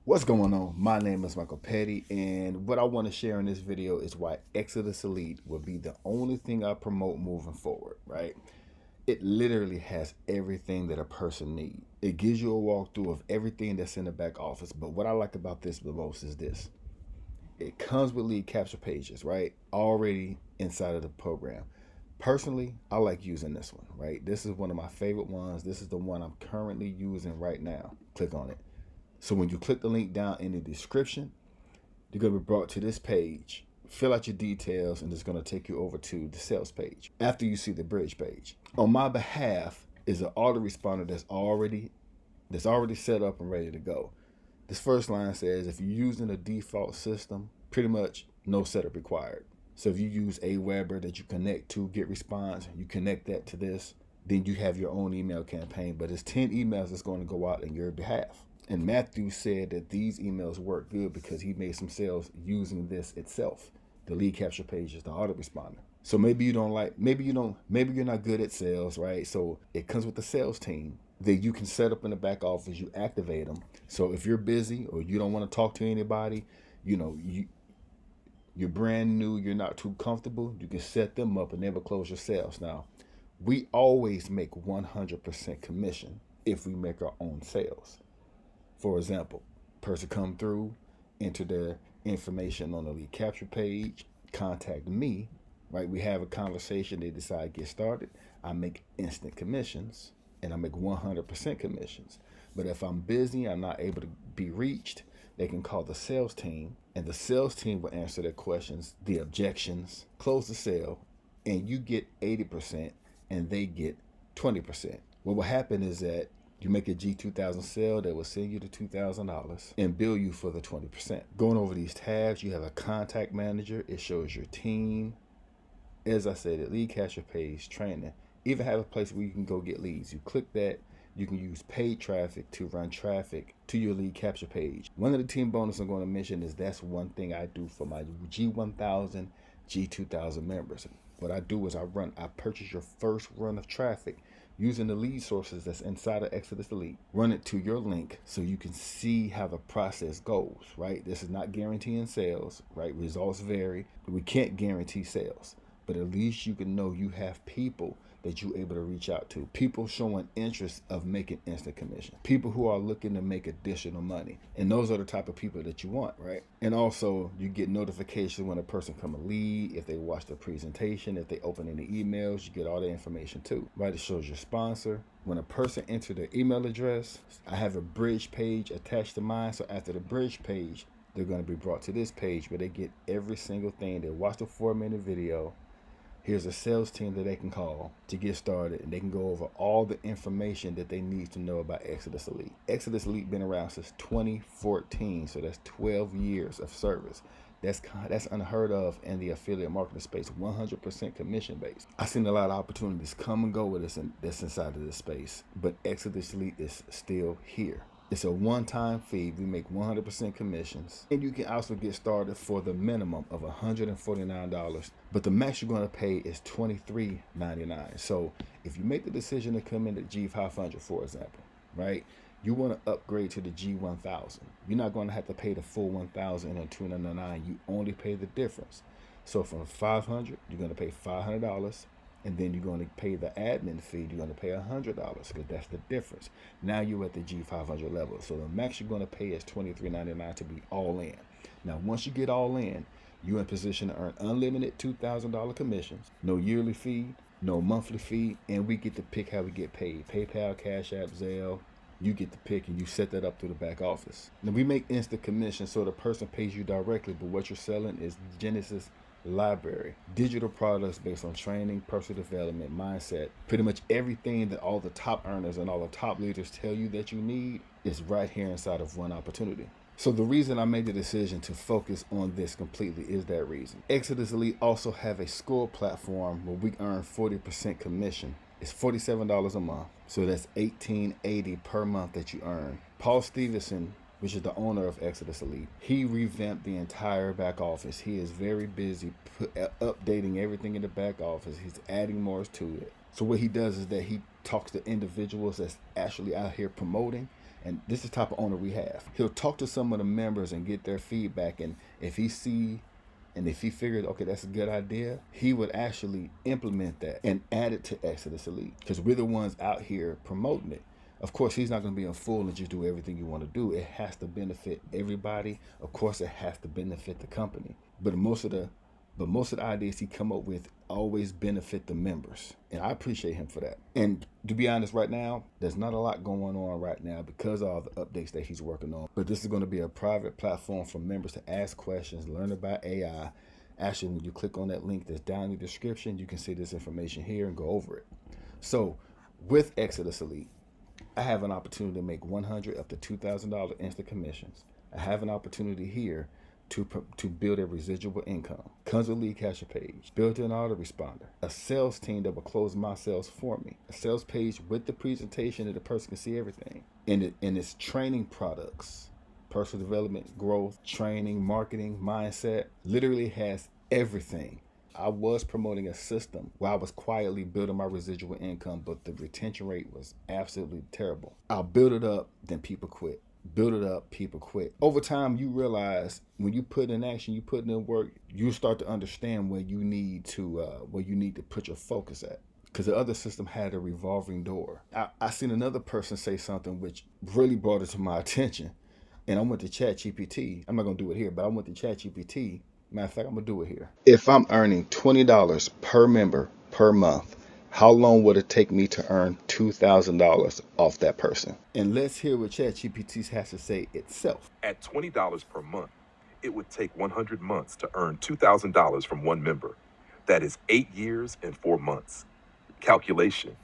What's going on? My name is Michael Petty, and what I want to share in this video is why Exitus Elite will be the only thing I promote moving forward, right? It literally has everything that a person needs. It gives you a walkthrough of everything that's in the back office, but what I like about this the most is this. It comes with lead capture pages, right? Already inside of the program. Personally, I like using this one, right? This is one of my favorite ones. This is the one I'm currently using right now. Click on it. So when you click the link down in the description, you're going to be brought to this page. Fill out your details, and it's going to take you over to the sales page. After you see the bridge page, on my behalf is an autoresponder that's already set up and ready to go. This first line says if you're using a default system, pretty much no setup required. So if you use Aweber that you connect to GetResponse, you connect that to this, then you have your own email campaign. But it's 10 emails that's going to go out on your behalf. And Matthew said that these emails work good because he made some sales using this itself. The lead capture page is the autoresponder. So maybe you're not good at sales, right? So it comes with the sales team that you can set up in the back office. You activate them. So if you're busy or you don't want to talk to anybody, you're brand new, you're not too comfortable, you can set them up and never close your sales. Now, we always make 100% commission if we make our own sales. For example, person come through, enter their information on the lead capture page, contact me, right? We have a conversation, they decide to get started. I make instant commissions and I make 100% commissions. But if I'm busy, I'm not able to be reached, they can call the sales team and the sales team will answer their questions, the objections, close the sale, and you get 80% and they get 20%. What will happen is that you make a G2000 sale that will send you the $2,000 and bill you for the 20%. Going over these tabs, you have a contact manager. It shows your team. As I said, the lead capture page, training. Even have a place where you can go get leads. You click that. You can use paid traffic to run traffic to your lead capture page. One of the team bonuses I'm going to mention is that's one thing I do for my G1000, G2000 members. What I do is I purchase your first run of traffic using the lead sources that's inside of Exitus Elite. Run it to your link so you can see how the process goes, right? This is not guaranteeing sales, right? Results vary. We can't guarantee sales, but at least you can know you have people that you're able to reach out to. People showing interest of making instant commission. People who are looking to make additional money. And those are the type of people that you want, right? And also you get notifications when a person come a lead, if they watch the presentation, if they open any emails, you get all the information too, right? It shows your sponsor. When a person enters their email address, I have a bridge page attached to mine. So after the bridge page, they're going to be brought to this page where they get every single thing. They watch the 4-minute video. Here's a sales team that they can call to get started, and they can go over all the information that they need to know about Exitus Elite. Exitus Elite been around since 2014, so that's 12 years of service. That's unheard of in the affiliate marketing space, 100% commission based. I've seen a lot of opportunities come and go with this that's inside of this space, but Exitus Elite is still here. It's a one-time fee. We make 100% commissions. And you can also get started for the minimum of $149. But the max you're going to pay is $23.99. So if you make the decision to come in at G500, for example, right? You want to upgrade to the G1000. You're not going to have to pay the full $1,000 and $299. You only pay the difference. So from $500, you're going to pay $500. And then you're going to pay the admin fee. You're going to pay $100 because that's the difference. Now you're at the G500 level. So the max you're going to pay is $23.99 to be all in. Now, once you get all in, you're in position to earn unlimited $2,000 commissions, no yearly fee, no monthly fee, and we get to pick how we get paid. PayPal, Cash App, Zelle. You get to pick and you set that up through the back office. Now, we make instant commission so the person pays you directly, but what you're selling is Genesis library, digital products based on training, personal development, mindset. Pretty much everything that all the top earners and all the top leaders tell you that you need is right here inside of one opportunity. So the reason I made the decision to focus on this completely is that reason. Exitus Elite also have a score platform where we earn 40% commission. It's $47 a month, so that's $18.80 per month that you earn. Paul Stevenson, which is the owner of Exitus Elite, he revamped the entire back office. He is very busy updating everything in the back office. He's adding more to it. So what he does is that he talks to individuals that's actually out here promoting, And this is the type of owner we have. He'll talk to some of the members and get their feedback. And if he figured, okay, that's a good idea, he would actually implement that and add it to Exodus Elite, because we're the ones out here promoting it. Of course, he's not going to be a fool and just do everything you want to do. It has to benefit everybody. Of course, it has to benefit the company. But most of the ideas he come up with always benefit the members. And I appreciate him for that. And to be honest, right now, there's not a lot going on right now because of all the updates that he's working on. But this is going to be a private platform for members to ask questions, learn about AI. Actually, when you click on that link that's down in the description, you can see this information here and go over it. So with Exodus Elite, I have an opportunity to make $100 up to $2,000 instant commissions. I have an opportunity here to build a residual income. Comes with lead capture page, built-in autoresponder, a sales team that will close my sales for me, a sales page with the presentation that the person can see everything, and it's training products, personal development, growth, training, marketing, mindset, literally has everything. I was promoting a system where I was quietly building my residual income, but the retention rate was absolutely terrible. I'll build it up, then people quit. Build it up, people quit. Over time, you realize when you put in action, you put in work, you start to understand where you need to put your focus at. Because the other system had a revolving door. I seen another person say something which really brought it to my attention, and I went to ChatGPT. I'm not gonna do it here, but I went to ChatGPT. Matter of fact, I'm gonna do it here. If I'm earning $20 per member per month, how long would it take me to earn $2,000 off that person? And let's hear what ChatGPT has to say itself. At $20 per month, it would take 100 months to earn $2,000 from one member. That is 8 years and 4 months. Calculation: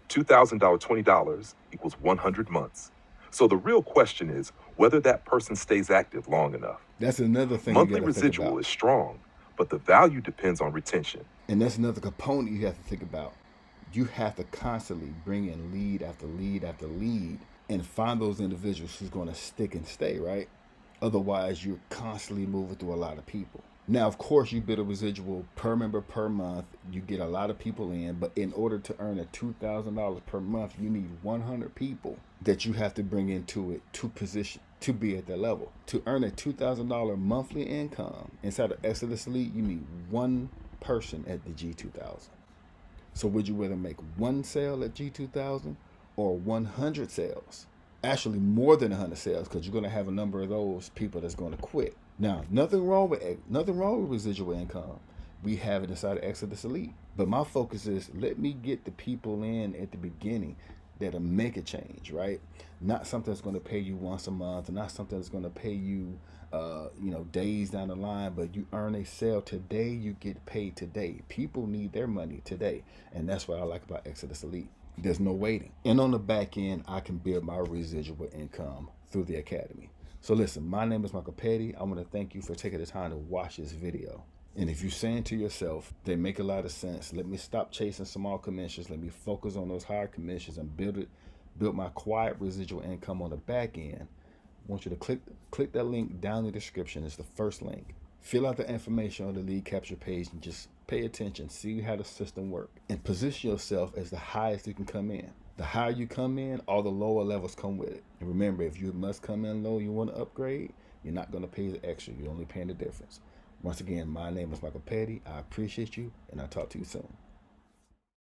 $2,000, $20 equals 100 months. So the real question is whether that person stays active long enough. That's another thing. Monthly residual is strong, but the value depends on retention. And that's another component you have to think about. You have to constantly bring in lead after lead after lead and find those individuals who's going to stick and stay, right? Otherwise, you're constantly moving through a lot of people. Now, of course, you build a residual per member per month. You get a lot of people in, but in order to earn a $2,000 per month, you need 100 people that you have to bring into it to position to be at that level. To earn a $2,000 monthly income inside of Exodus Elite, you need one person at the G2000. So would you rather make one sale at G2000 or 100 sales? Actually, more than 100 sales, because you're going to have a number of those people that's going to quit. Now, nothing wrong with residual income. We have it inside of Exodus Elite. But my focus is, let me get the people in at the beginning that'll make a change, right? Not something that's going to pay you once a month, not something that's going to pay you, days down the line, but you earn a sale today, you get paid today. People need their money today. And that's what I like about Exodus Elite. There's no waiting. And on the back end, I can build my residual income through the academy. So listen, my name is Michael Petty. I want to thank you for taking the time to watch this video. And if you're saying to yourself, they make a lot of sense, let me stop chasing small commissions, let me focus on those higher commissions and build my quiet residual income on the back end, I want you to click that link down in the description. It's the first link. Fill out the information on the lead capture page and just pay attention, see how the system works, and position yourself as the highest you can come in. The higher you come in, all the lower levels come with it. And remember, if you must come in low, you want to upgrade, you're not going to pay the extra. You're only paying the difference. Once again, my name is Michael Petty. I appreciate you, and I'll talk to you soon.